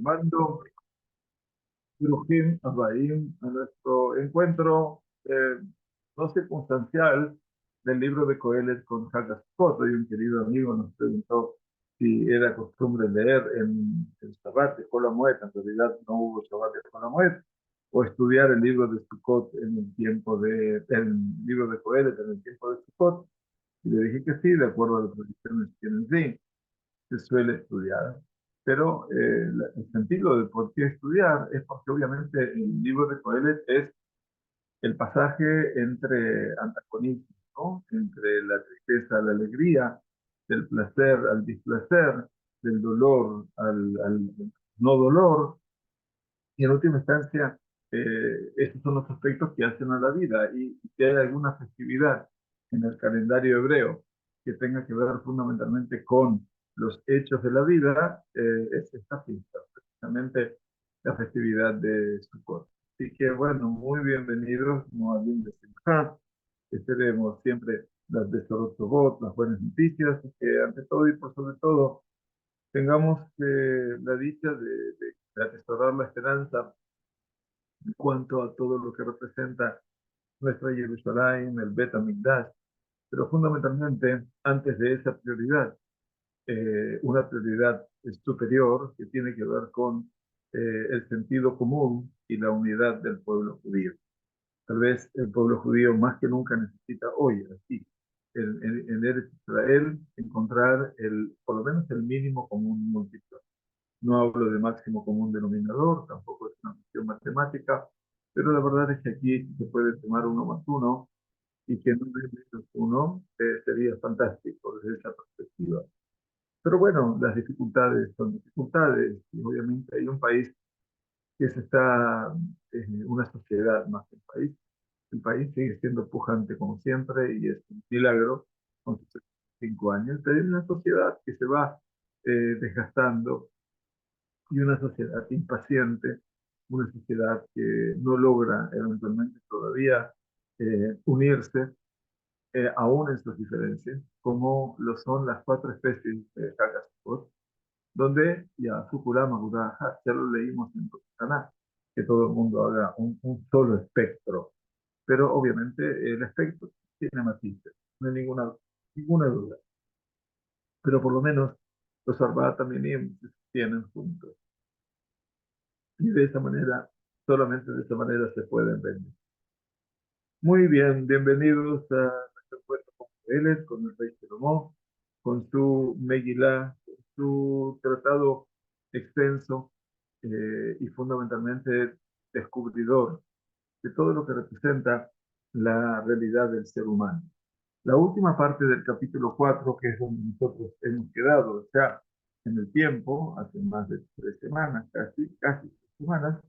Mando Brujín Abaim a nuestro encuentro no circunstancial del libro de Coelet con Hagas Scott. Y un querido amigo nos preguntó si era costumbre leer en el Shabbat de Kol HaMoed. En realidad no hubo Shabbat de Kol HaMoed, o estudiar el libro de Sukkot en el tiempo el libro de Coelet en el tiempo de Sukkot. Y le dije que sí, de acuerdo a las tradiciones que tienen sí se suele estudiar, pero el sentido de por qué estudiar es porque obviamente el libro de Coelet es el pasaje entre antagonismos, ¿no? Entre la tristeza a la alegría, del placer al displacer, del dolor al no dolor, y en última instancia, esos son los aspectos que hacen a la vida. Y si hay alguna festividad en el calendario hebreo que tenga que ver fundamentalmente con los hechos de la vida, es esta fiesta, precisamente la festividad de Sukkot. Así que bueno, muy bienvenidos, Moadim de Simcha. Esperemos siempre las Besorot Tovot, las buenas noticias, y que ante todo y por sobre todo tengamos la dicha de atesorar la esperanza en cuanto a todo lo que representa nuestra Jerusalén, el Bet HaMikdash, pero fundamentalmente, antes de esa prioridad, una prioridad superior que tiene que ver con el sentido común y la unidad del pueblo judío. Tal vez el pueblo judío más que nunca necesita hoy, así, en Eretz Israel, encontrar por lo menos el mínimo común múltiplo. No hablo de máximo común denominador, tampoco es una cuestión matemática, pero la verdad es que aquí se puede tomar uno más uno y que no es menos uno sería fantástico desde esa perspectiva. Pero bueno, las dificultades son dificultades y obviamente hay un país que se está, una sociedad más que un país. El país sigue siendo pujante como siempre y es un milagro con sus 5 años, pero hay una sociedad que se va desgastando y una sociedad impaciente, una sociedad que no logra eventualmente todavía unirse, aún en sus diferencias, como lo son las 4 especies de Hagaspot, donde ya Fukurama Guraja, ya lo leímos en Taná, que todo el mundo haga un solo espectro, pero obviamente el espectro tiene matices, no hay ninguna duda, pero por lo menos los Arbaat también se tienen juntos. Y de esa manera, solamente de esa manera se pueden vender. Muy bien, bienvenidos a nuestro encuentro con Coelet, con el rey Salomón, con su Megilá, con su tratado extenso y fundamentalmente descubridor de todo lo que representa la realidad del ser humano. La última parte del capítulo 4, que es donde nosotros hemos quedado, o sea, en el tiempo, hace más de 3 semanas, casi 3 semanas,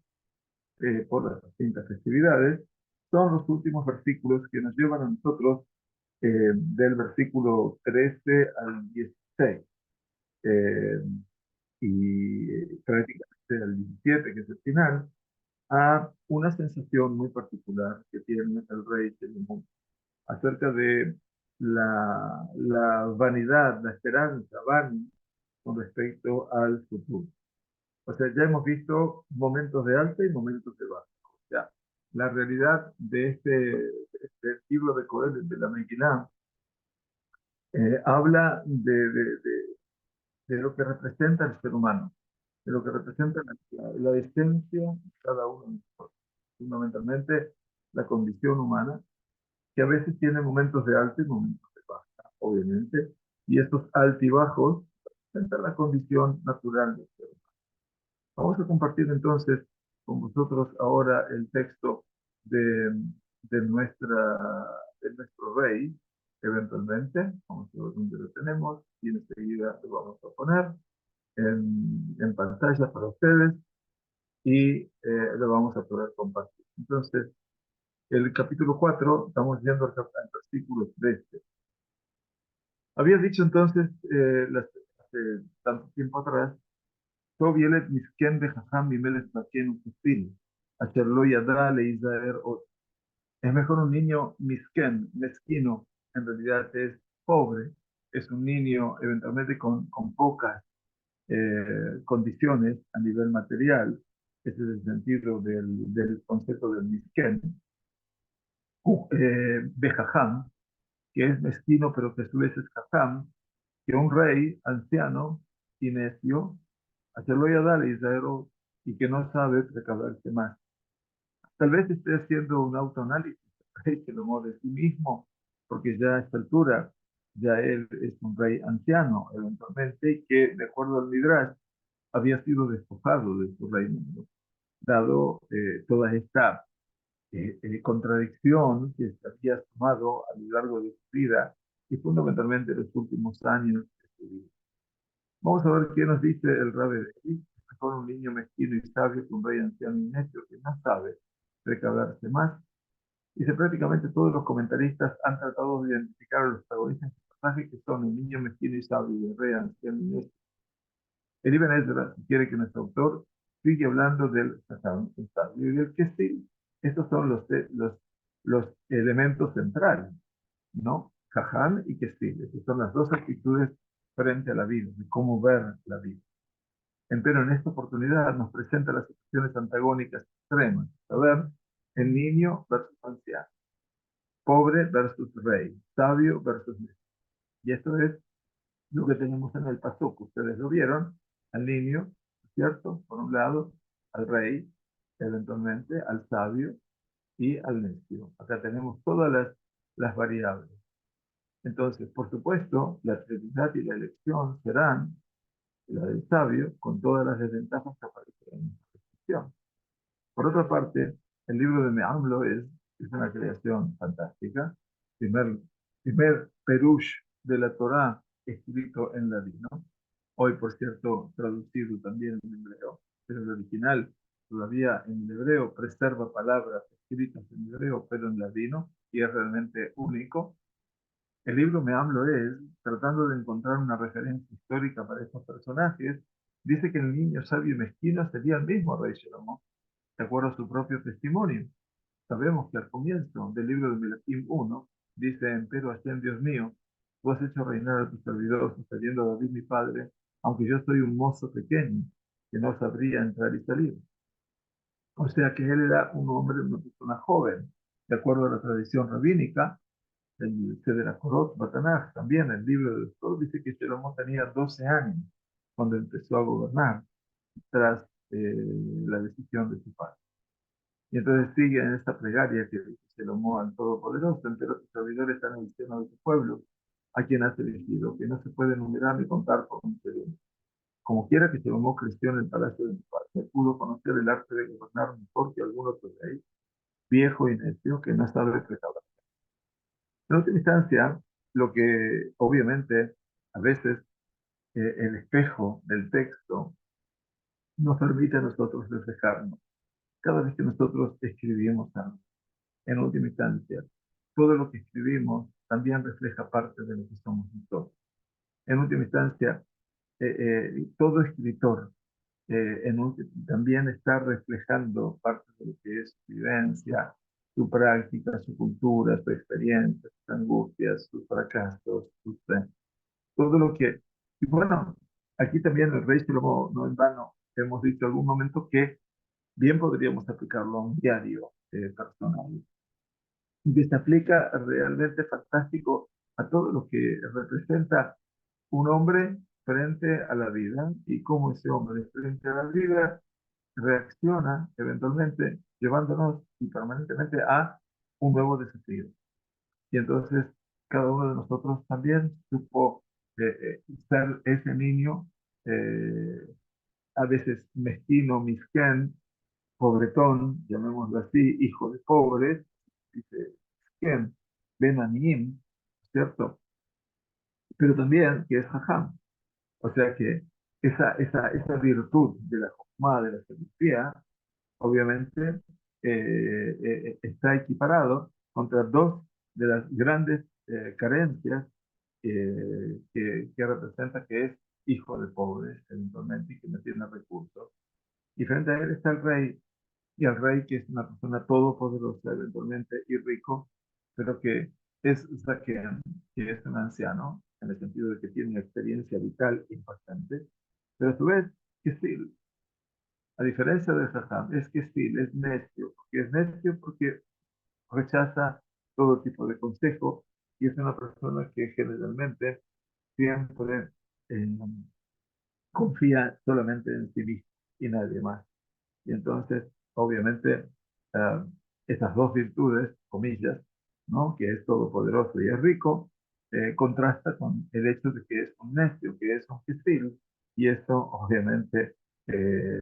por las distintas festividades, son los últimos versículos que nos llevan a nosotros del versículo 13 al 16 eh, y prácticamente al 17, que es el final, a una sensación muy particular que tiene el rey Salomón acerca de la vanidad, la esperanza, vani, con respecto al futuro. O sea, ya hemos visto momentos de alta y momentos de baja. O sea, la realidad de este libro de Coelho, de la Megilá, habla de lo que representa el ser humano, de lo que representa la esencia de cada uno de nosotros. Fundamentalmente, la condición humana, que a veces tiene momentos de alta y momentos de baja, obviamente, y estos altibajos representan la condición natural del ser humano. Vamos a compartir entonces con vosotros ahora el texto de, de nuestro rey, eventualmente. Vamos a ver dónde lo tenemos y enseguida lo vamos a poner en pantalla para ustedes y lo vamos a poder compartir. Entonces, el capítulo 4, estamos yendo al versículo 13. Había dicho entonces, hace tanto tiempo atrás, טוב ילד מסכן וחכם ממלך זקן וכסיל, אשר לא ידע להיזהר עוד. Es mejor un niño misken, mezquino, en realidad es pobre, es un niño eventualmente con pocas condiciones a nivel material. Ese es el sentido del concepto del misken. Bejajam, que es mezquino, pero que a su vez es jajam, que un rey anciano y necio, hacerlo ya dale Israel, y que no sabe recabarse más. Tal vez esté haciendo un autoanálisis, rey que lo mueve de sí mismo, porque ya a esta altura, ya él es un rey anciano, eventualmente, y que, de acuerdo al Midrash, había sido despojado de su reino, dado toda esta contradicción que se había sumado a lo largo de su vida y fundamentalmente en los últimos años de su vida. Vamos a ver qué nos dice el Rabbi de aquí. Mejor un niño mezquino y sabio que un rey anciano y necio que no sabe recabarse más. Dice prácticamente todos los comentaristas han tratado de identificar a los protagonistas del personaje que son el niño mezquino y sabio y el rey anciano y necio. El Ibn Ezra quiere que nuestro autor sigue hablando del sabio y del que sí. Estos son los elementos centrales, ¿no? Jajam y Kestil. Esas son las dos actitudes frente a la vida, de cómo ver la vida. Pero en esta oportunidad nos presenta las situaciones antagónicas extremas. A ver, el niño versus anciano, pobre versus rey, sabio versus necio. Y esto es lo que tenemos en el pasuk. Ustedes lo vieron, al niño, ¿cierto? Por un lado, al rey, eventualmente, al sabio y al necio. Acá tenemos todas las variables. Entonces, por supuesto, la trinidad y la elección serán la del sabio, con todas las desventajas que aparecen en esta descripción. Por otra parte, el libro de Me'amlo es una creación fantástica. Primer perush de la Torá escrito en ladino. Hoy, por cierto, traducido también en hebreo, pero el original todavía en hebreo preserva palabras escritas en hebreo, pero en ladino, y es realmente único. El libro Me Hablo es, tratando de encontrar una referencia histórica para estos personajes, dice que el niño sabio y mezquino sería el mismo rey Salomón, de acuerdo a su propio testimonio. Sabemos que al comienzo del libro de Melachim 1, dice, empero Hashem, Dios mío, tú has hecho reinar a tu servidor, sucediendo a David mi padre, aunque yo soy un mozo pequeño, que no sabría entrar y salir. O sea que él era un hombre, una persona joven, de acuerdo a la tradición rabínica. El Sederachorot Batanaj, también el libro de Esther, dice que Salomón tenía 12 años cuando empezó a gobernar tras la decisión de su padre. Y entonces sigue en esta plegaria que dice Salomón al Todopoderoso, pero tus servidores están en el seno de tu pueblo, a quien has elegido, que no se puede enumerar ni contar por un segundo. Como quiera que Salomón creció en el palacio de su padre, pudo conocer el arte de gobernar mejor que algún otro rey, viejo y necio, que no sabe precaver. En última instancia, lo que obviamente a veces el espejo del texto nos permite a nosotros reflejarnos. Cada vez que nosotros escribimos algo, en última instancia, todo lo que escribimos también refleja parte de lo que somos nosotros. En última instancia, todo escritor también está reflejando parte de lo que es su vivencia, su práctica, su cultura, su experiencia, sus angustias, sus fracasos, todo lo que... Y bueno, aquí también el rey Salomón, no en vano, hemos dicho en algún momento que bien podríamos aplicarlo a un diario personal, y que se aplica realmente fantástico a todo lo que representa un hombre frente a la vida y cómo ese hombre frente a la vida reacciona eventualmente llevándonos y permanentemente a un nuevo desafío. Y entonces cada uno de nosotros también supo ser ese niño, eh, a veces mezquino, misquén, pobretón, llamémoslo así, hijo de pobres, dice misquén, ben anim, ¿cierto? Pero también que es jajam. O sea que esa virtud de la jojma, de la sabiduría, obviamente está equiparado contra dos de las grandes carencias que representa que es hijo de pobres, eventualmente, y que no tiene recursos. Y frente a él está el rey, y el rey que es una persona todopoderosa, eventualmente, y rico, pero que es Zaquean, que es un anciano, en el sentido de que tiene una experiencia vital impactante, Pero a su vez, Kesil, a diferencia de Jajam, es Kesil, es necio. Porque es necio porque rechaza todo tipo de consejo y es una persona que generalmente siempre eh, confía solamente en sí mismo y nadie más. Y entonces, obviamente, ah, esas dos virtudes, comillas, ¿no? Que es todopoderoso y es rico, contrasta con el hecho de que es un necio, que es un Kesil, y eso obviamente eh,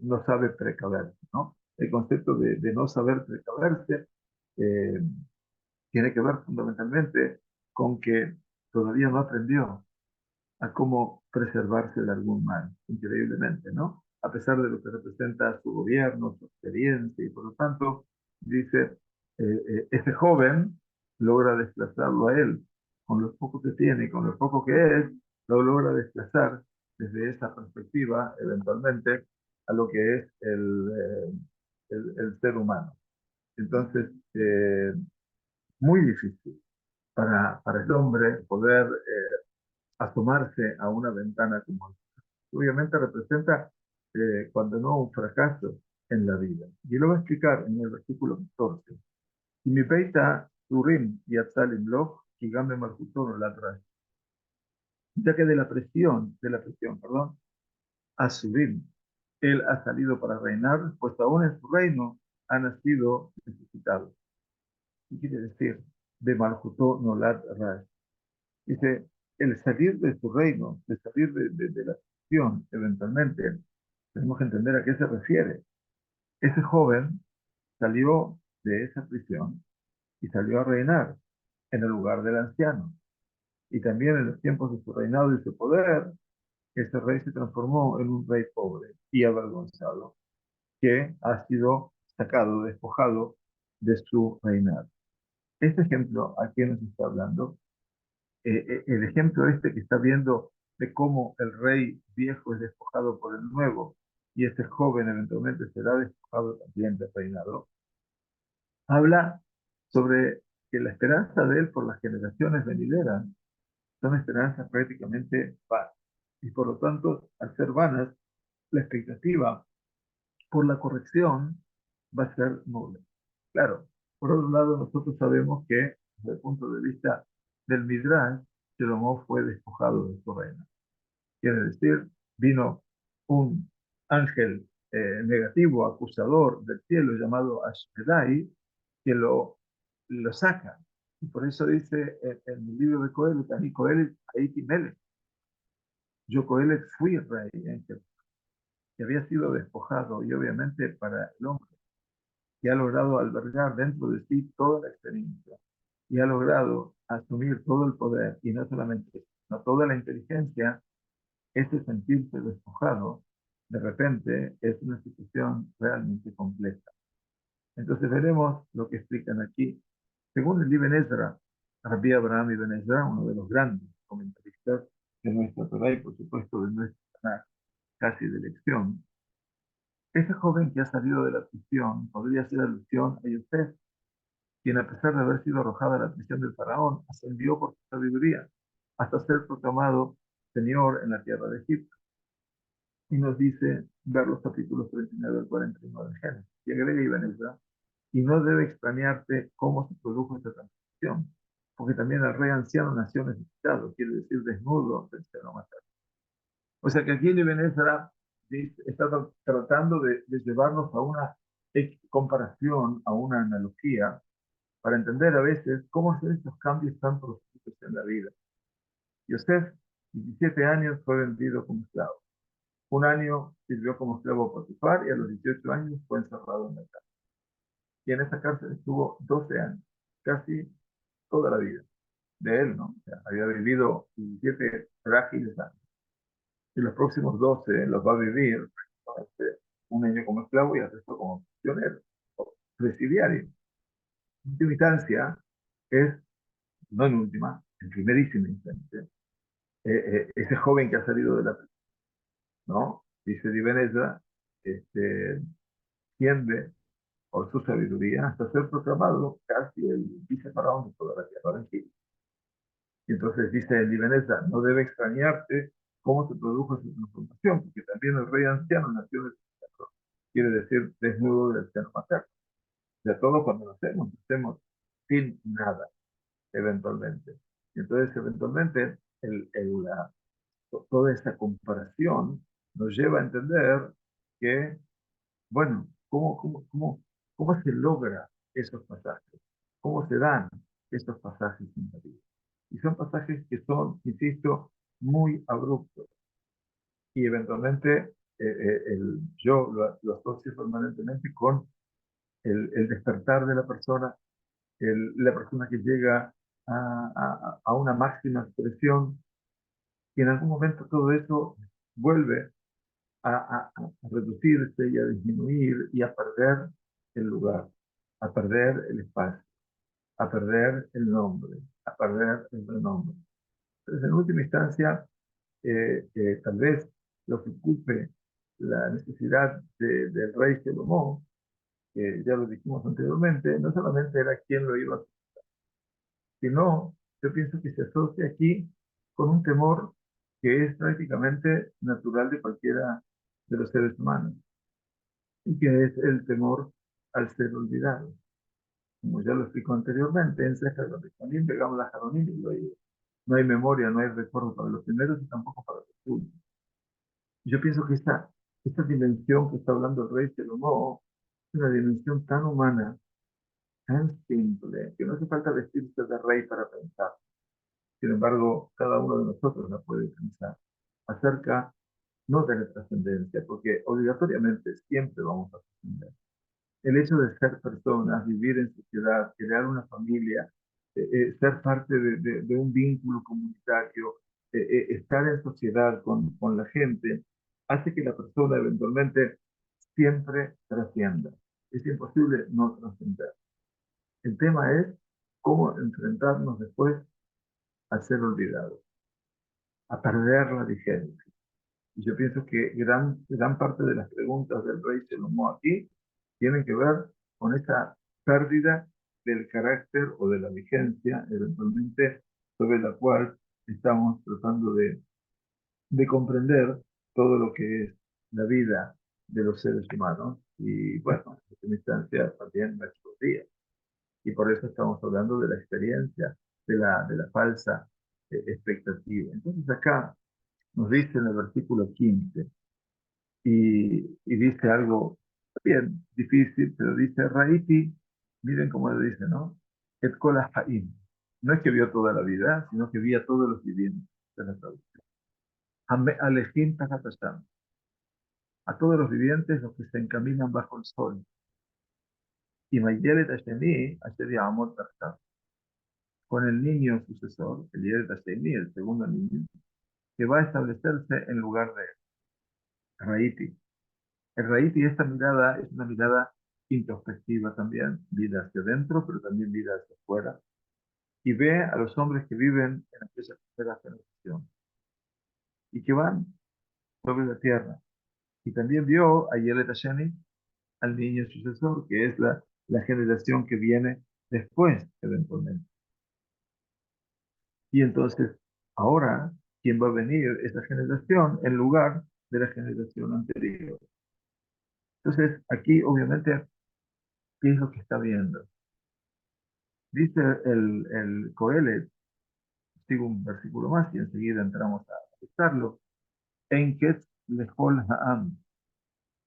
no sabe precaverse, ¿no? El concepto de no saber precaverse eh, tiene que ver fundamentalmente con que todavía no aprendió a cómo preservarse de algún mal, increíblemente, ¿no? A pesar de lo que representa su gobierno, su experiencia, y por lo tanto, dice, ese joven logra desplazarlo a él, con lo poco que tiene y con lo poco que es, lo logra desplazar desde esa perspectiva, eventualmente, a lo que es el ser humano. Entonces, muy difícil para el hombre poder asomarse a una ventana como esta. Obviamente representa, cuando no, un fracaso en la vida. Y lo va a explicar en el versículo 14. Y mi peita Turim y Atzalim Loch, Gigame Malhutón Ladra. Ya que perdón, a Surim, él ha salido para reinar, pues aún en su reino ha nacido necesitado. ¿Qué quiere decir? De Malhutó Nolad Rash. Dice, el salir de su reino, de salir de la situación, eventualmente, tenemos que entender a qué se refiere. Ese joven salió de esa prisión y salió a reinar en el lugar del anciano. Y también en los tiempos de su reinado y su poder, ese rey se transformó en un rey pobre y avergonzado, que ha sido sacado, despojado de su reinado. Este ejemplo, ¿a quién nos está hablando? El ejemplo este que está viendo de cómo el rey viejo es despojado por el nuevo y este joven eventualmente será despojado también del reinado, habla sobre que la esperanza de él por las generaciones venideras son esperanzas prácticamente vanas. Y por lo tanto, al ser vanas, la expectativa por la corrección va a ser nula. Claro, por otro lado, nosotros sabemos que, desde el punto de vista del Midrash, Salomón fue despojado de su reino. Quiere decir, vino un ángel negativo, acusador del cielo, llamado Ashmedai, que lo saca. Y por eso dice en el libro de Coelet, ahí Coelet, ahí Melech, yo Coelet fui rey, que había sido despojado, y obviamente para el hombre, que ha logrado albergar dentro de sí toda la experiencia, y ha logrado asumir todo el poder, y no solamente, no toda la inteligencia, ese sentirse despojado, de repente, es una situación realmente compleja. Entonces veremos lo que explican aquí. Según el Ibn Ezra, Rabbi Abraham Ibn Ezra, uno de los grandes comentaristas de nuestra Torah y por supuesto de nuestra Tanaj, casi de elección, ese joven que ha salido de la prisión podría ser alusión a Yosef, quien a pesar de haber sido arrojado a la prisión del faraón, ascendió por su sabiduría hasta ser proclamado señor en la tierra de Egipto. Y nos dice ver los capítulos 39 al 49 de Génesis. Y agrega Ibn Ezra, y no debe extrañarte cómo se produjo esta transformación, porque también el rey anciano nació necesitado, quiere decir desnudo, vencero matar. O sea que aquí el Ibn Ezra está tratando de llevarnos a una comparación, a una analogía, para entender a veces cómo son estos cambios tan profundos en la vida. Yosef, 17 años, fue vendido como esclavo. Un año sirvió como esclavo a Potifar y a los 18 años fue encerrado en la cárcel. Y en esa cárcel estuvo 12 años, casi toda la vida de él, ¿no? O sea, había vivido 17 frágiles años. Y los próximos 12 los va a vivir, ¿no? Un año como esclavo y el resto como prisionero, o presidiario. En última instancia, es, no en última, en primerísima instancia, ese joven que ha salido de la prisión, ¿no? Dice Ibn Ezra, tiende por su sabiduría hasta ser proclamado casi el vicefaraón de toda la tierra de Egipto. Y entonces dice el Ibn Ezra, no debe extrañarte cómo se produjo esa transformación, porque también el rey anciano nació desnudo, quiere decir desnudo del seno materno. De todo cuando nacemos sin nada, eventualmente. Y entonces, eventualmente, toda esta comparación nos lleva a entender que, bueno, ¿cómo se logra esos pasajes? ¿Cómo se dan esos pasajes en la vida? Y son pasajes que son, insisto, muy abruptos. Y eventualmente yo lo asocio permanentemente con el despertar de la persona, la persona que llega a una máxima expresión, y en algún momento todo eso vuelve a reducirse y a disminuir y a perder el lugar, a perder el espacio, a perder el nombre, a perder el renombre. Entonces, en última instancia, tal vez lo que ocupe la necesidad del rey Salomón, que ya lo dijimos anteriormente, no solamente era quién lo iba a hacer, sino yo pienso que se asocia aquí con un temor que es prácticamente natural de cualquiera de los seres humanos, y que es el temor al ser olvidado. Como ya lo explicó anteriormente, en Sefer Babilonim, pegamos la Jaronim y lo digo. No hay memoria, no hay recuerdo para los primeros y tampoco para los últimos. Yo pienso que esta dimensión que está hablando el rey Salomón es una dimensión tan humana, tan simple, que no hace falta vestirse de rey para pensar. Sin embargo, cada uno de nosotros la puede pensar acerca no de la trascendencia, porque obligatoriamente siempre vamos a trascender. El hecho de ser personas, vivir en sociedad, crear una familia, ser parte de un vínculo comunitario, estar en sociedad con la gente, hace que la persona eventualmente siempre trascienda. Es imposible no trascender. El tema es cómo enfrentarnos después a ser olvidados, a perder la vigencia. Y yo pienso que gran parte de las preguntas del rey Salomón aquí tienen que ver con esa pérdida del carácter o de la vigencia, eventualmente, sobre la cual estamos tratando de comprender todo lo que es la vida de los seres humanos. Y bueno, en esta instancia también nuestros días. Y por eso estamos hablando de la experiencia, de la falsa expectativa. Entonces acá nos dice en el versículo 15, y dice algo bien difícil, pero dice Raiti, miren cómo lo dice, ¿no? Et kol haim. No es que vio toda la vida, sino que vio a todos los vivientes. Esa es la traducción. Alejim tachat Hashem. A todos los vivientes, los que se encaminan bajo el sol. Y Mayelet Hashemi, Asher Ya'amot Tartav. Con el niño sucesor, el Yelet Hashemi, el segundo niño, que va a establecerse en lugar de Raiti. El raíz y esta mirada es una mirada introspectiva también, vida hacia adentro, pero también vida hacia afuera, y ve a los hombres que viven en aquella tercera generación y que van sobre la tierra. Y también vio a Yelet Hasheni, al niño sucesor, que es la generación que viene después, eventualmente. Y entonces, ahora, ¿quién va a venir? Esa generación en lugar de la generación anterior. Entonces, aquí, obviamente, ¿qué es lo que está viendo? Dice el Coelet, sigo un versículo más y enseguida entramos a estarlo. En Ketz lejol ha'am.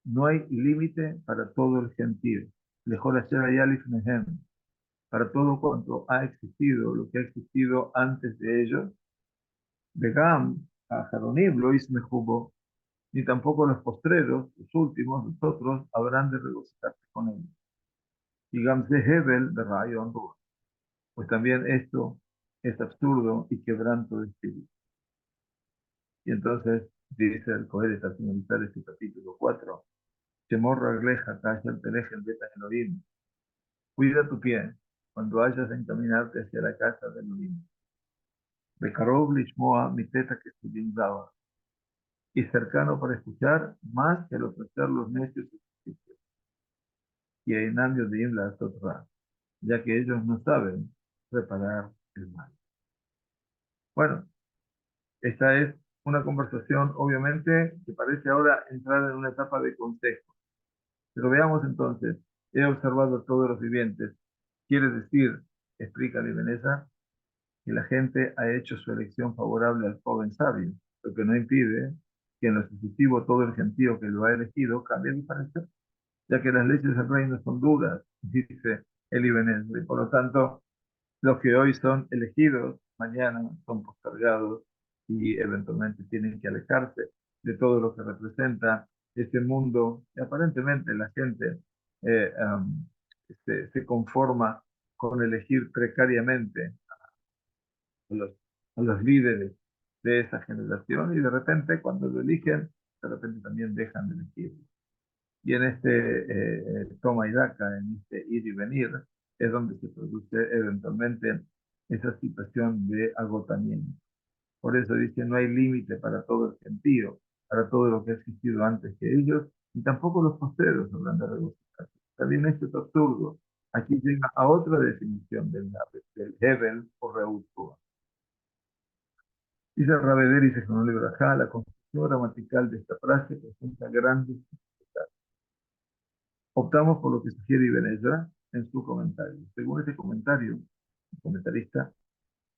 No hay límite para todo el gentil. Lejol asher hayalif mehem. Para todo cuanto ha existido, lo que ha existido antes de ellos. Begam a Jaronim lo ismehubo. Ni tampoco los postreros, los últimos, los otros, habrán de regocijarse con ellos. Y Gamze Hebel de Rayon, pues también esto es absurdo y quebranto de espíritu. Y entonces dice el Coelet al finalizar este capítulo 4, Temor ragleja, el teleje, el beta Elohim. Cuida tu pie cuando hayas de encaminarte hacia la casa de Elohim. Bekarov lishmoa miteta que se blindaba. Y cercano para escuchar más que al ofrecer los necios ejercicios. Y Einam Yodim la Sotra, ya que ellos no saben reparar el mal. Bueno, esta es una conversación, obviamente, que parece ahora entrar en una etapa de consejo. Pero veamos entonces, he observado a todos los vivientes. Quiere decir, explica Libeneza, que la gente ha hecho su elección favorable al joven sabio, lo que no impide que en lo sucesivo todo el gentío que lo ha elegido cambie de parecer, ya que las leyes del reino son duras, dice el Libeneza, y por lo tanto los que hoy son elegidos, mañana son postergados y eventualmente tienen que alejarse de todo lo que representa este mundo. Y aparentemente la gente eh, um, se conforma con elegir precariamente a los, a los líderes de esa generación y de repente cuando lo eligen, de repente también dejan de elegir. Y en este toma y daca, en este ir y venir, es donde se produce eventualmente esa situación de agotamiento. Por eso dice, no hay límite para todo el gentío, para todo lo que ha existido antes que ellos, y tampoco los posteros habrán de regocijarse. También esto es absurdo. Aquí llega a otra definición del Hebel o Reut. Dice Raveder y Sejnón Libraja, la construcción gramatical de esta frase presenta grandes dificultades. Optamos por lo que sugiere Ibn Ezra en su comentario. Según este comentario, el comentarista,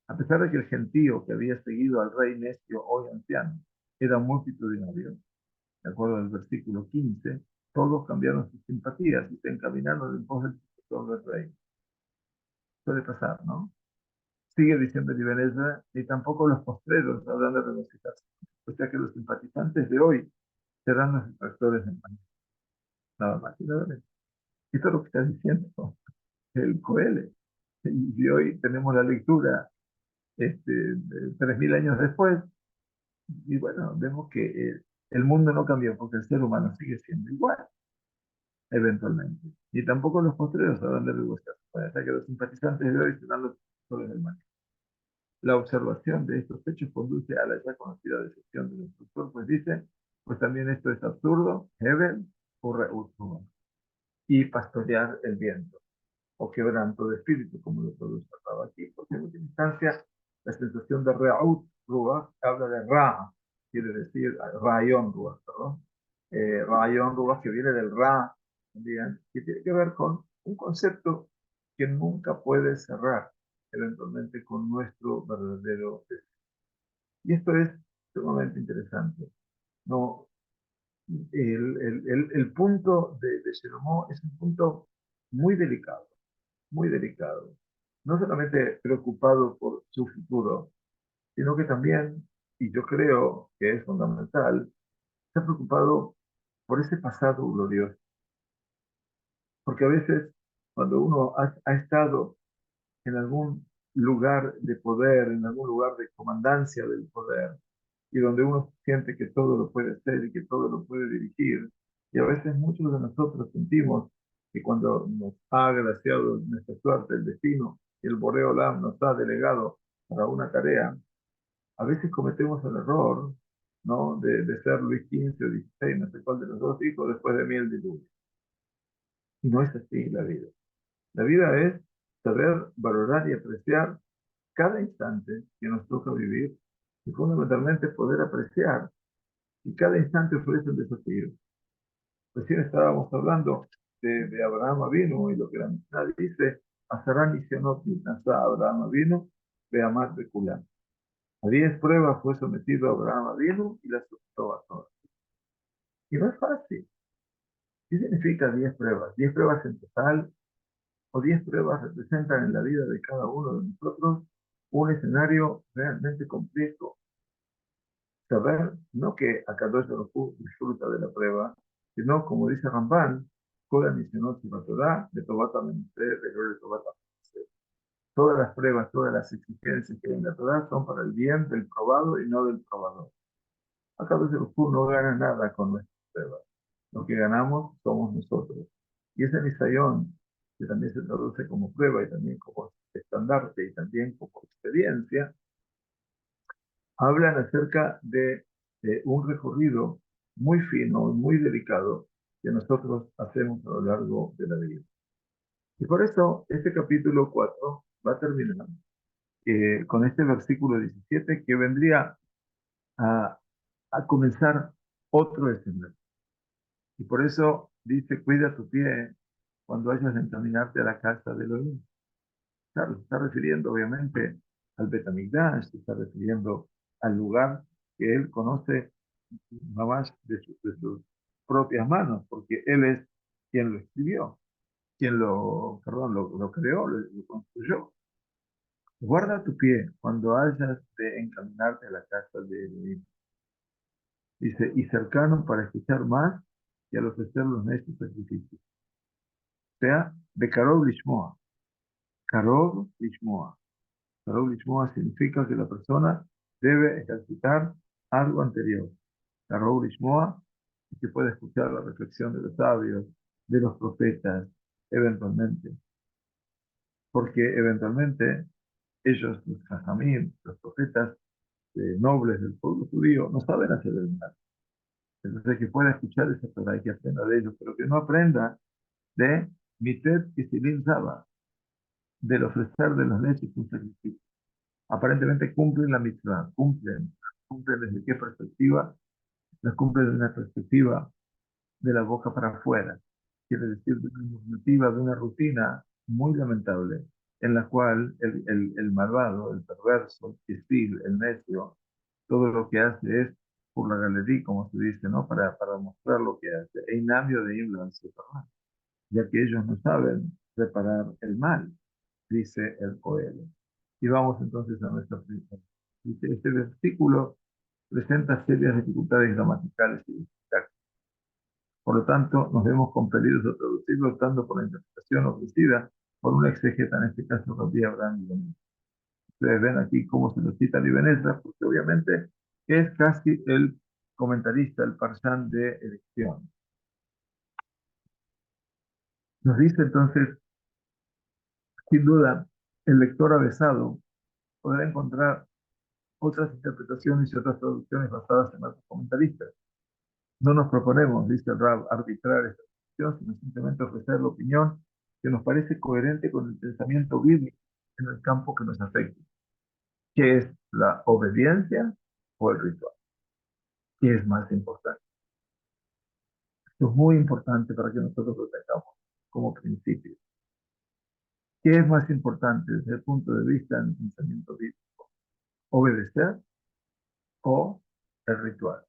a pesar de que el gentío que había seguido al rey necio, hoy anciano, era multitudinario, de acuerdo al versículo 15, todos cambiaron sus simpatías y se encaminaron en pos del sucesor del rey. Suele pasar, ¿no? Sigue diciendo Ibn Ezra, y tampoco los postreros habrán de regocijarse. O sea que los simpatizantes de hoy serán los detractores de mañana. Nada más y nada menos. Esto es lo que está diciendo el Coelho. Y hoy tenemos la lectura 3.000 años después, y bueno, vemos que el mundo no cambió porque el ser humano sigue siendo igual, eventualmente. Y tampoco los postreros habrán de regocijarse. O sea que los simpatizantes de hoy serán los defensores del mal. La observación de estos hechos conduce a la ya conocida decepción del instructor, pues dice, pues también esto es absurdo, Hebel o Reut, y pastorear el viento, o quebranto de espíritu, como lo produce aquí, porque en última instancia la sensación de Reut, Ruach, habla de Ra, quiere decir Rayon Ruach, perdón. Rayon Ruach, que viene del Ra, también, que tiene que ver con un concepto que nunca puede cerrar eventualmente con nuestro verdadero deseo. Y esto es sumamente interesante. No, el punto de Salomón es un punto muy delicado, muy delicado. No solamente preocupado por su futuro, sino que también, y yo creo que es fundamental, está preocupado por ese pasado glorioso. Porque a veces, cuando uno ha estado en algún lugar de poder, en algún lugar de comandancia del poder, y donde uno siente que todo lo puede hacer y que todo lo puede dirigir. Y a veces muchos de nosotros sentimos que cuando nos ha agraciado nuestra suerte, el destino, y el Boreo Olam nos ha delegado para una tarea, a veces cometemos el error, ¿no? De ser Luis XV o XVI, no sé cuál de los dos hijos, después de mí el diluvio. Y no es así la vida. La vida es saber valorar y apreciar cada instante que nos toca vivir y fundamentalmente poder apreciar y cada instante ofrece un desafío. Recién estábamos hablando de Abraham vino y lo que la Mishnah dice, Azarán y Sionot Abraham vino, Beamat de Kulán. A 10 pruebas fue sometido Abraham vino y las superó a todas. Y no es fácil. ¿Qué significa 10 pruebas? 10 pruebas en total o 10 pruebas representan en la vida de cada uno de nosotros un escenario realmente complejo. Saber no que Akadosh Baruj Hu disfruta de la prueba, sino como dice Ramban, todas las pruebas, todas las exigencias que hay en la Torah son para el bien del probado y no del probador. Akadosh Baruj Hu no gana nada con nuestras pruebas. Lo que ganamos somos nosotros. Y ese nisayón, que también se traduce como prueba y también como estandarte y también como experiencia, hablan acerca de un recorrido muy fino y muy delicado que nosotros hacemos a lo largo de la vida. Y por eso este capítulo 4 va a terminar con este versículo 17 que vendría a, a comenzar otro escenario. Y por eso dice, cuida tu pie cuando vayas a encaminarte a la casa de Elohim. Claro, se está refiriendo obviamente al Betamigdash, se está refiriendo al lugar que él conoce más de sus propias manos, porque él es quien lo escribió, quien lo creó, lo construyó. Guarda tu pie cuando hayas de encaminarte a la casa de Elohim. Dice, y cercano para escuchar más y al ofrecer los necios sacrificios. O sea, de Karov Lishmoa. Karov Lishmoa. Karov Lishmoa significa que la persona debe ejercitar algo anterior. Karov Lishmoa, que puede escuchar la reflexión de los sabios, de los profetas, eventualmente. Porque eventualmente ellos, los Jajamim, los profetas nobles del pueblo judío, no saben hacer el mal. Entonces, que pueda escuchar esa Torah y que aprenda de ellos, pero que no aprenda de Mitet y Silin Zaba, del ofrecer de los leches un sacrificio. Aparentemente cumplen la mitzvah, cumplen desde qué perspectiva, las cumplen desde una perspectiva de la boca para afuera, quiere decir de una normativa, de una rutina muy lamentable, en la cual el malvado, el perverso, el necio, todo lo que hace es por la galería, como se dice, ¿no? Para mostrar lo que hace. Einamio de influencia, ya que ellos no saben reparar el mal, dice el Coelho. Y vamos entonces a nuestra primera. Dice, este versículo presenta serias dificultades gramaticales y sintácticas. Por lo tanto, nos vemos compelidos a traducirlo optando por la interpretación ofrecida por un exegeta, en este caso Rabbi Abraham Ibn. Ustedes ven aquí cómo se lo cita Ibn Ezra, porque obviamente es casi el comentarista, el parsán de elección. Nos dice entonces, sin duda, el lector avesado podrá encontrar otras interpretaciones y otras traducciones basadas en otros comentaristas. No nos proponemos, dice el Rab, arbitrar esta cuestión, sino simplemente ofrecer la opinión que nos parece coherente con el pensamiento bíblico en el campo que nos afecta, que es la obediencia o el ritual. ¿Qué es más importante? Esto es muy importante para que nosotros lo tengamos como principio. ¿Qué es más importante desde el punto de vista del pensamiento bíblico? ¿Obedecer o el ritual?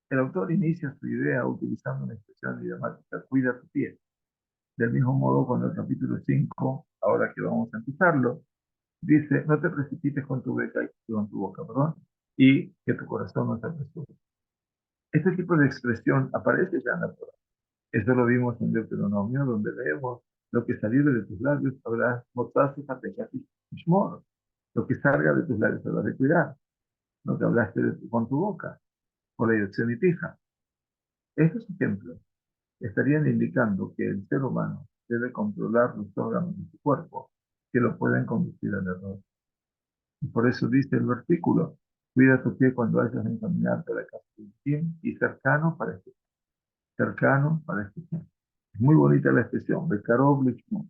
El autor inicia su idea utilizando una expresión idiomática, cuida tu pie. Del mismo modo, cuando el capítulo 5, ahora que vamos a empezarlo, dice, no te precipites con tu boca, perdón, y que tu corazón no se apresure. Este tipo de expresión aparece ya en la Torah. Esto lo vimos en Deuteronomio, donde leemos, lo que saliera de tus labios habrás lo que salga de tus labios habrás de cuidar. No te hablaste con tu boca, por la dirección y pija. Estos ejemplos estarían indicando que el ser humano debe controlar los órganos de su cuerpo que lo pueden conducir al error. Y por eso dice el versículo, cuida tu pie cuando vayas a encaminarte a la casa de Elohim y cercano para escuchar. Cercano para escuchar. Es muy bonita la expresión, Bekarov Lishmo.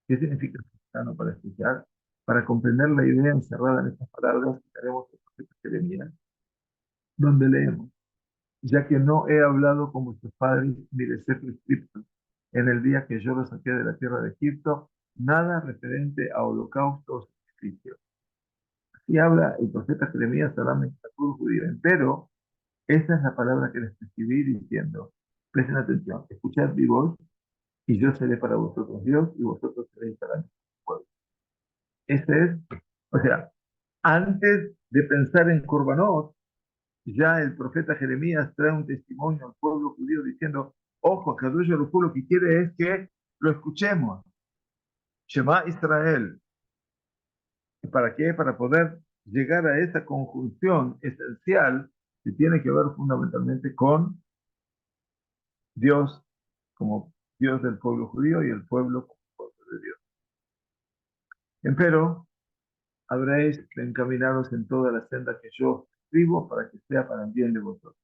¿Qué significa cercano para escuchar? Para comprender la idea encerrada en estas palabras, haremos el profeta Jeremías, donde leemos, ya que no he hablado con vuestros padres ni les he prescrito en el día que yo los saqué de la tierra de Egipto, nada referente a holocaustos o sacrificios. Así habla el profeta Jeremías solamente al pueblo judío, pero esa es la palabra que les prescribí diciendo, presten atención, escuchad mi voz y yo seré para vosotros Dios y vosotros seréis para mí pueblo. Ese es, o sea, antes de pensar en Corbanot, ya el profeta Jeremías trae un testimonio al pueblo judío diciendo, ojo, Kadosh Baruj Hu lo que quiere es que lo escuchemos. Shema Israel. ¿Para qué? Para poder llegar a esa conjunción esencial que tiene que ver fundamentalmente con Dios como Dios del pueblo judío y el pueblo como pueblo de Dios. Empero, habréis de encaminaros en toda la senda que yo escribo para que sea para el bien de vosotros.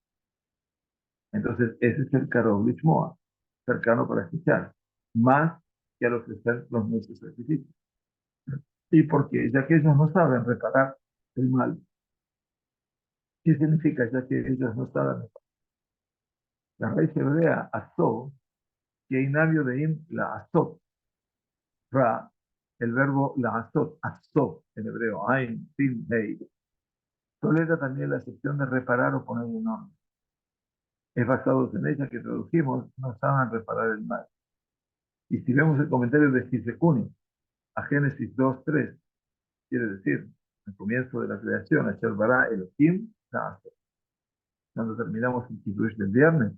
Entonces, ese es el Karov Lishmoa, cercano para escuchar, más que al ofrecer los nuestros sacrificios. Y porque ya que ellos no saben reparar el mal, ¿Qué significa? Ya que ellos no estaban. La raíz hebrea, azov, que inavio de im, la azot, ra, el verbo la azot, azot, en hebreo, ain, sin, hei, tolera también la excepción de reparar o poner un nombre. Es basados en ella que tradujimos, no saben reparar el mal. Y si vemos el comentario de Gisekuni a Génesis 2:3, quiere decir, al comienzo de la creación, Asher bara Elohim, cuando terminamos el Kiddush del viernes,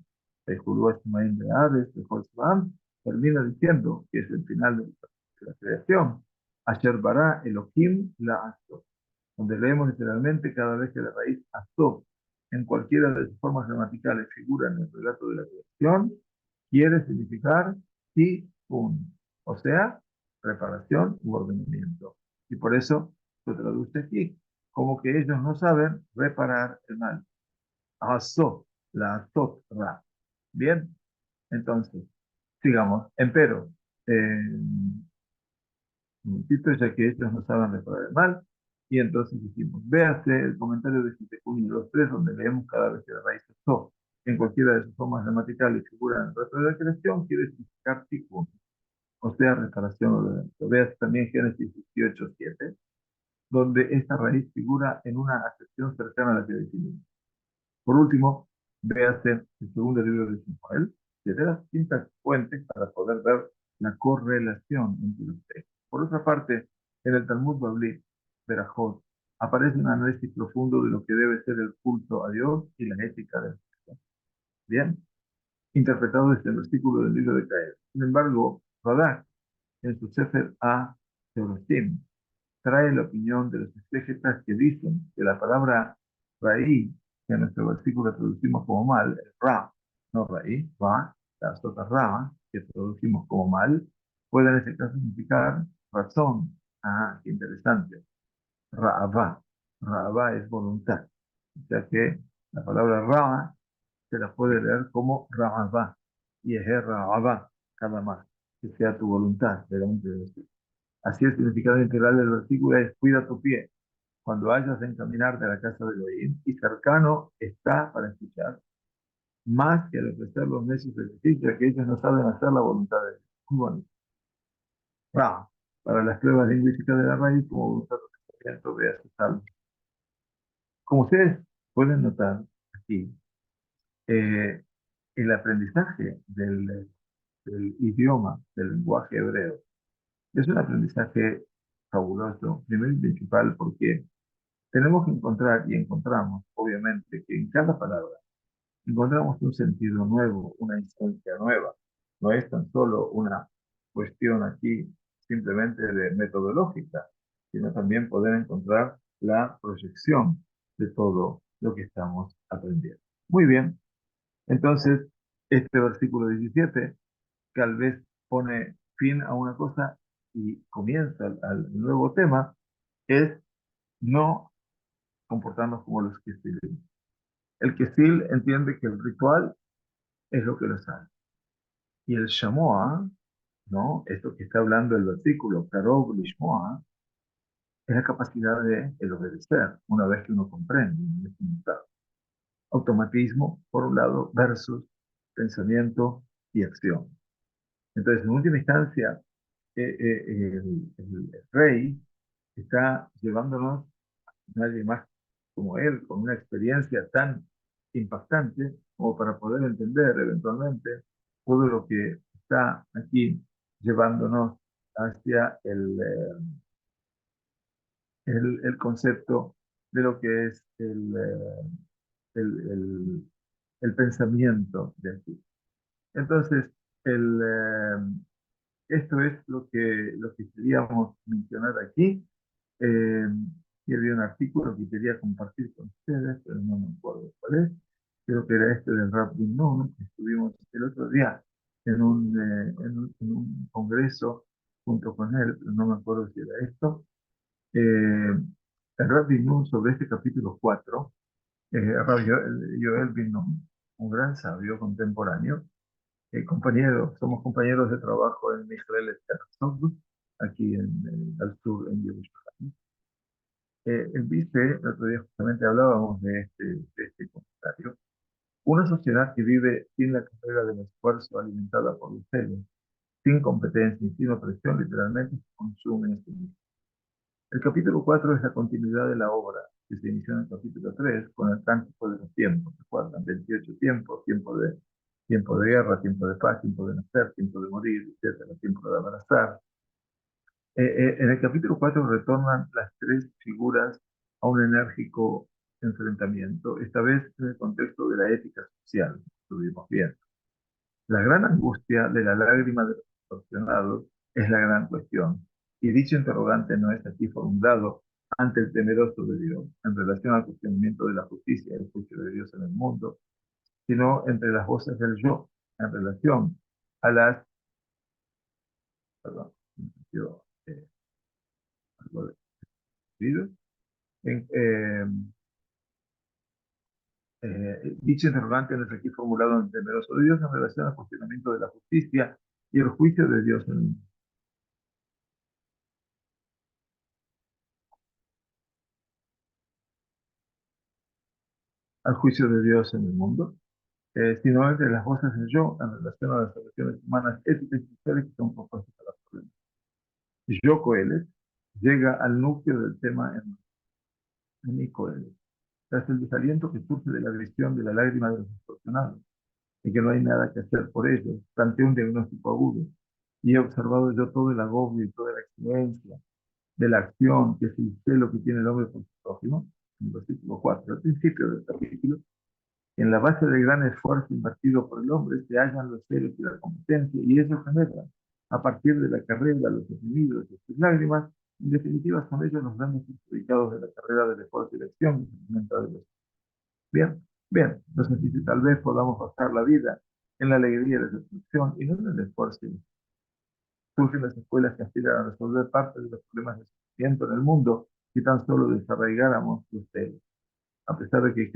el Judú Shemaim de Hades, el Josbam, termina diciendo que es el final de la creación. Asher bara Elohim la Asot, donde leemos literalmente cada vez que la raíz Asot, en cualquiera de sus formas gramaticales, figura en el relato de la creación, quiere significar tikkun, o sea, reparación u ordenamiento. Y por eso se traduce aquí, como que ellos no saben reparar el mal. Asot, la Asot Ra. Bien, entonces, sigamos. Empero, un momentito, ya que ellos no saben reparar el mal, y entonces dijimos, véase el comentario de Gitekuni 2:3, donde leemos cada vez que la raíz Asot, en cualquiera de sus formas gramaticales figura en el resto de la creación, quiere significar tikkun, o sea, reparación o ordenamiento. Véase también Génesis 18:7, donde esta raíz figura en una acepción cercana a la que definimos. Por último, véase el segundo libro de Samuel, que da las distintas fuentes para poder ver la correlación entre los textos. Por otra parte, en el Talmud Bavli, Berajot, aparece un análisis profundo de lo que debe ser el culto a Dios y la ética de la fe. Bien, interpretado desde el versículo del libro de Caer. Sin embargo, Radak, en su Sefer A Teorosim, trae la opinión de los exégetas que dicen que la palabra raí, que en nuestro versículo traducimos como mal, el ra, no raí, ra, la sota ra, que traducimos como mal, puede en este caso significar razón. Ah, qué interesante. Ra'avá. Ra'avá es voluntad. O sea que la palabra ra se la puede leer como ra'avá. Y es ra'avá, cada más. Que sea tu voluntad delante de Dios. Así el significado integral del versículo es: cuida tu pie cuando hayas de encaminarte a la casa de Elohim, y cercano está para escuchar, más que al ofrecer los necios ejercicios que ellos no saben hacer la voluntad de Dios. Muy bonito. Ra, para las pruebas lingüísticas de la raíz, como voluntad de pensamiento, vea su salmo. Como ustedes pueden notar aquí, eh, el aprendizaje del idioma, del lenguaje hebreo, es un aprendizaje fabuloso, primero y principal, porque tenemos que encontrar, y encontramos, obviamente, que en cada palabra encontramos un sentido nuevo, una instancia nueva. No es tan solo una cuestión aquí simplemente de metodológica, sino también poder encontrar la proyección de todo lo que estamos aprendiendo. Muy bien, entonces este versículo 17 tal vez pone fin a una cosa y comienza al nuevo tema, es no comportarnos como los que sirven. El Kesil entiende que el ritual es lo que lo salva. Y el Shamoa, ¿no? Esto que está hablando el versículo, Karov Lishmoa, es la capacidad de el obedecer, una vez que uno comprende. Automatismo, por un lado, versus pensamiento y acción. Entonces, en última instancia, el rey está llevándonos, nadie más como él, con una experiencia tan impactante como para poder entender eventualmente todo lo que está aquí llevándonos hacia el concepto de lo que es el, el- el pensamiento de aquí. Entonces, el, esto es lo que queríamos mencionar aquí. Eh, y había un artículo que quería compartir con ustedes, pero no me acuerdo cuál es. Creo que era este del Rap Nun, que estuvimos el otro día en un congreso junto con él, pero no me acuerdo si era esto. El Rap Nun sobre este capítulo 4, Rab Joel Bin Nun, un gran sabio contemporáneo, somos compañeros de trabajo en Israel, aquí al sur, en Jerusalén. Dice, el otro día justamente hablábamos de este comentario, una sociedad que vive sin la carrera del esfuerzo alimentada por los celos, sin competencia y sin opresión, literalmente se consume en sí misma. El capítulo 4 es la continuidad de la obra que se inició en el capítulo 3 con el cántico de los tiempos. Recuerdan, 28 tiempos, tiempo de guerra, tiempo de paz, tiempo de nacer, tiempo de morir, etcétera, tiempo de abrazar. En el capítulo 4 retornan las tres figuras a un enérgico enfrentamiento, esta vez en el contexto de la ética social, lo vimos bien. La gran angustia de la lágrima de los extorsionados es la gran cuestión, y dicho interrogante no es aquí formulado ante el temeroso de Dios, en relación al cuestionamiento de la justicia y el juicio de Dios en el mundo, sino entre las voces del yo, en relación a las, perdón, yo, algo de, en, dicho interrogante no es aquí formulado en el temeroso de Dios en relación al cuestionamiento de la justicia y el juicio de Dios en el mundo. Al juicio de Dios en el mundo, sino entre las voces del yo en relación a las relaciones humanas éticas y sociales que son propuestas a las problemas. Yo Coelet llega al núcleo del tema en mi Coelet, tras el desaliento que surge de la visión de la lágrima de los extorsionados, y que no hay nada que hacer por ellos, plantea un diagnóstico agudo, y he observado yo todo el agobio y toda la excelencia de la acción, que es el celo que tiene el hombre por su prójimo, en el versículo 4, al principio del capítulo, en la base del gran esfuerzo invertido por el hombre se hallan los celos y la competencia, y eso genera, a partir de la carrera, los oprimidos y sus lágrimas, en definitiva son ellos los grandes perjudicados de la carrera del esfuerzo y la acción que se alimenta de los. Bien, bien, no sé si tal vez podamos pasar la vida en la alegría de la satisfacción y no en el esfuerzo. Surgen las escuelas que aspiran a resolver parte de los problemas de sufrimiento en el mundo si tan solo desarraigáramos los celos. A pesar de que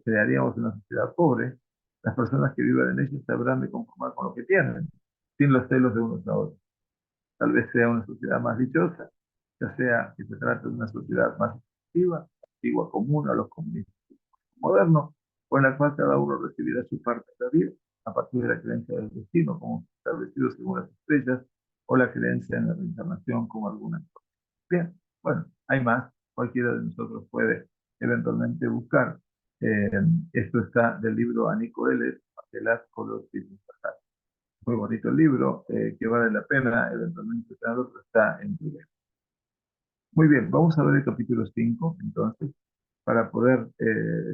crearíamos una sociedad pobre, las personas que viven en ella se habrán de conformar con lo que tienen, sin los celos de unos a otros. Tal vez sea una sociedad más dichosa, ya sea que se trate de una sociedad más efectiva, antigua, común a los comunistas modernos, o en la cual cada uno recibirá su parte de la vida a partir de la creencia del destino, como establecido según las estrellas, o la creencia en la reencarnación como alguna. Bien, bueno, hay más. Cualquiera de nosotros puede eventualmente buscar. Eh, Esto está del libro Anico Eles, Matelas, Color y Pasar. Muy bonito el libro, que vale la pena eventualmente tenerlo, pero está en inglés. Muy bien, vamos a ver el capítulo 5 entonces, para poder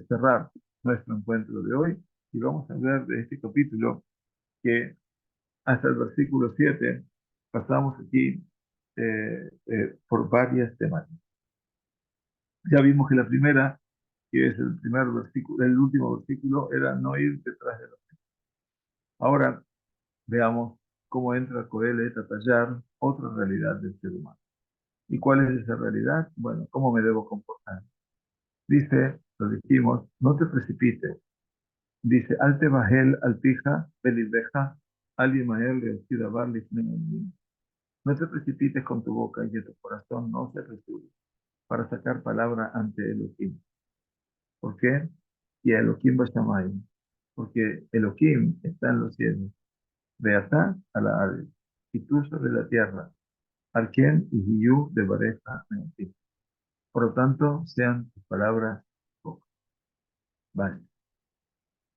cerrar nuestro encuentro de hoy. Y vamos a ver de este capítulo que hasta el versículo 7 pasamos aquí por varias temáticas. Ya vimos que la primera, que es el primer versículo, el último versículo, era no ir detrás de los. Ahora veamos cómo entra Coelet a tallar otra realidad del ser humano. ¿Y cuál es esa realidad? Bueno, ¿cómo me debo comportar? Dice, lo dijimos, no te precipites. Dice, al tebahel al pija, belilbeja, al Imael le ciudadar no te precipites con tu boca y que tu corazón no se apresure para sacar palabra ante Elohim. ¿Por qué? Y a Elohim Bashamay, porque Elohim está en los cielos, Beatá a la ave, y tú sobre la tierra, Arquén y Hiyu de Bareja en ti. Por lo tanto, sean tus palabras pocas. Vale.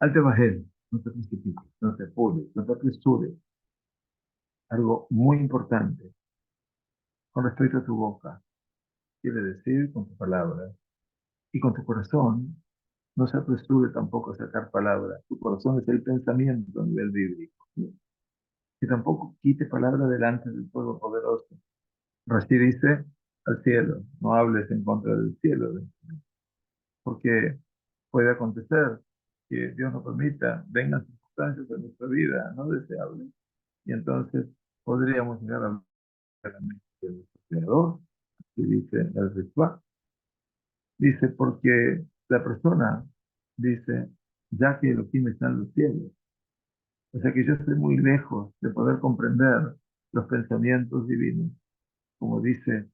Alte Bajel, no te precipites, no te apures, no te apresures. Algo muy importante con respecto a tu boca, quiere decir con tus palabras. Y con tu corazón, no se apresure tampoco a sacar palabras. Tu corazón es el pensamiento a nivel bíblico. Que tampoco quite palabra delante del Todopoderoso. Rashi dice al cielo, no hables en contra del cielo, porque puede acontecer que Dios nos permita, vengan circunstancias en nuestra vida no deseables, y entonces podríamos llegar a hablar de nuestro Creador, que dice el ritual, dice, porque la persona dice, ya que Elohim está en los cielos, o sea que yo estoy muy lejos de poder comprender los pensamientos divinos, como dice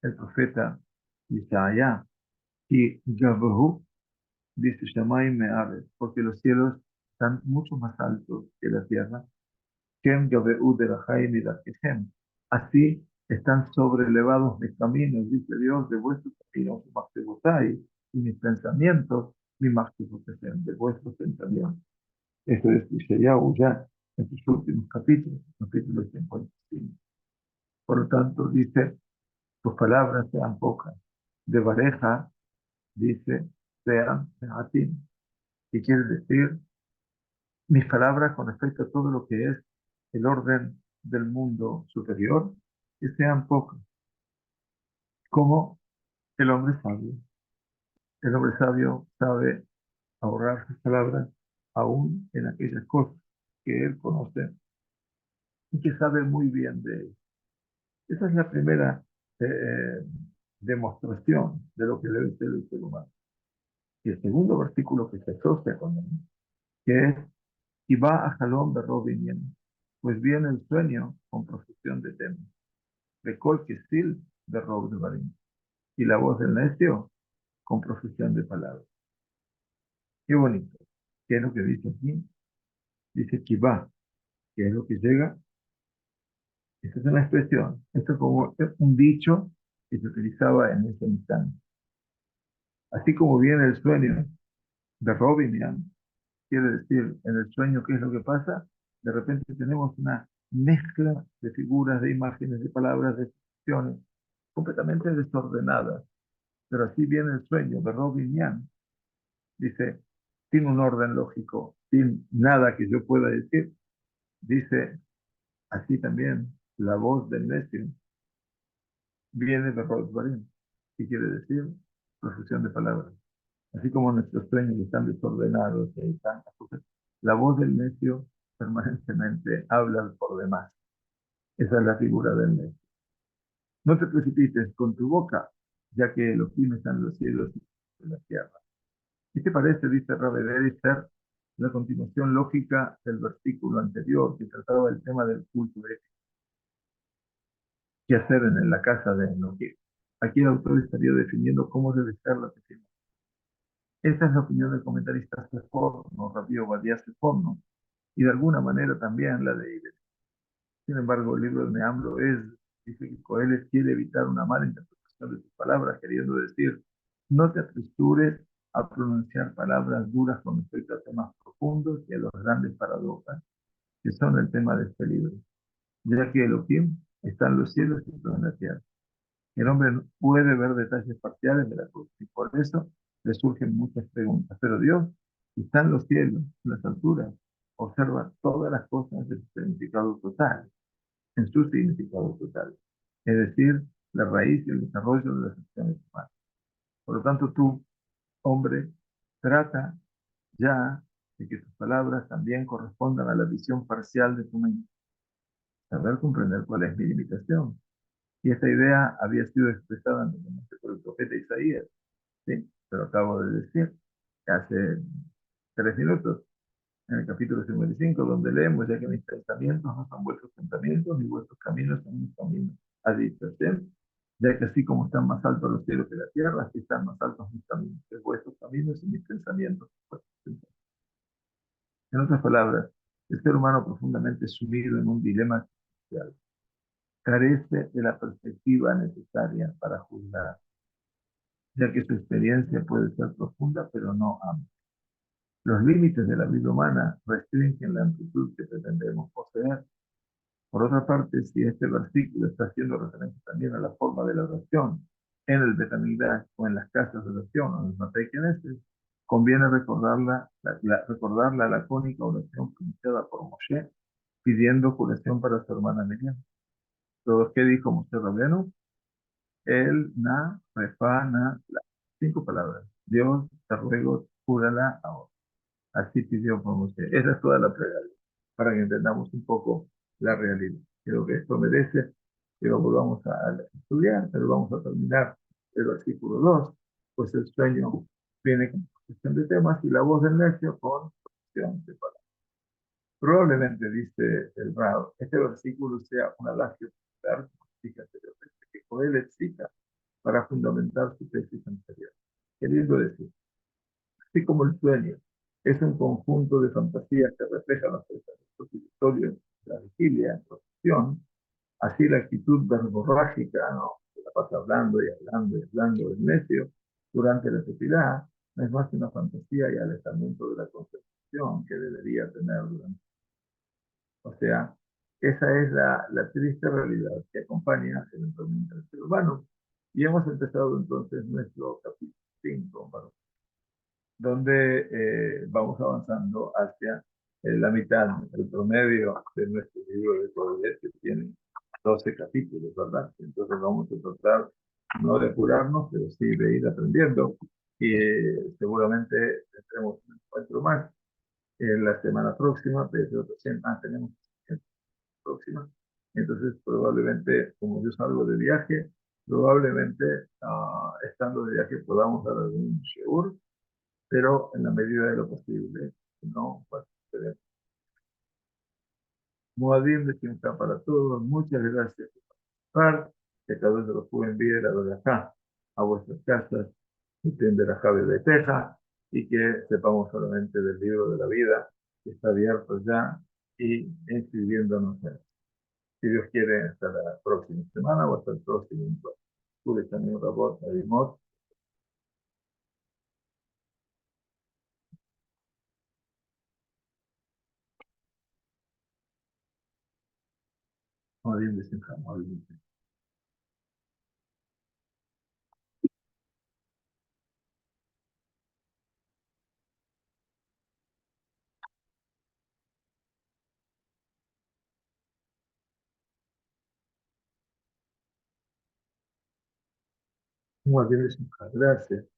el profeta dice allá, y Gabahu, dice Shamayim Me'aretz, porque los cielos están mucho más altos que la tierra. Kem Gabehu de la Jaim y la Kehem. Así están sobrelevados mis caminos, dice Dios, de vuestros caminos, Maxebotai, y mis pensamientos, mi Maxebotai, de vuestros pensamientos. Eso es Ishayahu ya en sus últimos capítulos, capítulo 55. Por lo tanto, dice, tus palabras sean pocas. De pareja, dice, sean seatim. ¿Qué quiere decir? Mis palabras con respecto a todo lo que es el orden del mundo superior, que sean pocas, como el hombre sabio. El hombre sabio sabe ahorrar sus palabras aún en aquellas cosas que él conoce y que sabe muy bien de él. Esa es la primera eh, demostración de lo que debe ser el ser humano. Y el segundo versículo que se asocia con él, que es, y va a Jalón de Robin, pues viene el sueño con profesión de tema, de Kol Kesil de Rob de Barim, y la voz del necio con profesión de palabras. Qué bonito. ¿Qué es lo que dice aquí? Dice que va, que es lo que llega. Esta es una expresión. Esto es como un dicho que se utilizaba en ese instante. Así como viene el sueño de Robin, quiere decir, en el sueño, ¿qué es lo que pasa? De repente tenemos una mezcla de figuras, de imágenes, de palabras, de expresiones, completamente desordenadas. Pero así viene el sueño de Robin Yang. Dice, sin un orden lógico, sin nada que yo pueda decir. Dice, así también, la voz del necio viene de Rosbarim. ¿Qué quiere decir? Profusión de palabras. Así como nuestros sueños están desordenados y hay tantas cosas, la voz del necio permanentemente habla por demás. Esa es la figura del necio. No te precipites con tu boca, ya que Elohim está en los cielos y en la tierra. ¿Qué te parece, dice Rabelais, ser la continuación lógica del versículo anterior que trataba del tema del culto de qué hacer en la casa de Elohim? Aquí el autor estaría definiendo cómo debe ser la tefilá. Esta es la opinión del comentarista Seforno, Rabbi Obadiah Seforno, y de alguna manera también la de Iber. Sin embargo, el libro de Meambro dice que Coeles quiere evitar una mala interpretación de sus palabras, queriendo decir, no te apresures a pronunciar palabras duras con respecto a temas profundos y a los grandes paradojas que son el tema de este libro, ya que Elohim está en los cielos y en la tierra. El hombre no puede ver detalles parciales de la cruz y por eso le surgen muchas preguntas. Pero Dios, que está en los cielos, en las alturas, observa todas las cosas en su significado total, en su significado total. Es decir, la raíz y el desarrollo de las acciones humanas. Por lo tanto, tú, hombre, trata ya de que tus palabras también correspondan a la visión parcial de tu mente. Saber comprender cuál es mi limitación. Y esta idea había sido expresada anteriormente por el profeta Isaías. Sí, pero acabo de decir hace 3 minutos, en el capítulo 55, donde leemos, ya que mis pensamientos no son vuestros pensamientos, ni vuestros caminos son mis caminos. Ha dicho Hashem, ya que así como están más altos los cielos que la tierra, así están más altos mis caminos, que vuestros caminos y mis pensamientos. En otras palabras, el ser humano profundamente sumido en un dilema existencial carece de la perspectiva necesaria para juzgar, ya que su experiencia puede ser profunda, pero no amplia. Los límites de la vida humana restringen la amplitud que pretendemos poseer. Por otra parte, si este versículo está haciendo referencia también a la forma de la oración en el Betamigdash o en las casas de oración o en los Matei-Keneses, conviene recordar la lacónica oración pronunciada por Moshe pidiendo curación para su hermana Miriam. ¿Todos qué dijo Moshe Rabbeinu? El, na, refa, na, la. 5 palabras. Dios, te ruego, cúrala ahora. Así pidió por Moisés. Esa es toda la plegaria, para que entendamos un poco la realidad. Creo que esto merece que lo volvamos a estudiar, pero vamos a terminar el versículo 2, pues el sueño viene con posición de temas y la voz del necio con posición de palabras. Probablemente, dice el Rao, este versículo sea un adagio popular, fíjate, que Coelho cita para fundamentar su tesis anterior. Qué lindo decir. Así como el sueño es un conjunto de fantasías que reflejan los pensamientos ilusorios de la vigilia en profesión, así la actitud verborrágica, ¿no? Que la pasa hablando y hablando y hablando del necio durante la tefilá, no es más que una fantasía y alejamiento de la concentración que debería tener durante. O sea, esa es la triste realidad que acompaña eventualmente al ser humano. Y hemos empezado entonces nuestro capítulo 5, donde vamos avanzando hacia la mitad, el promedio de nuestro libro de Codelet, que tiene 12 capítulos, ¿verdad? Entonces vamos a tratar no de apurarnos, pero sí de ir aprendiendo. Y seguramente tendremos un encuentro más la semana próxima, pero tenemos la próxima. Entonces, probablemente, como yo salgo de viaje, probablemente estando de viaje podamos dar algún shiur, pero en la medida de lo posible, no, pues, Moadim de Simcha para todos, muchas gracias por participar, que cada vez los pueden enviar a acá, a vuestras casas, y tender a Javi de Teja, y que sepamos solamente del libro de la vida, que está abierto ya, y inscribiéndonos en él. Si Dios quiere, hasta la próxima semana o hasta el próximo encuentro. Pude también una voz, Adimot, Moadim de Simcha, Moadim de Simcha. Moadim de Simcha. Gracias.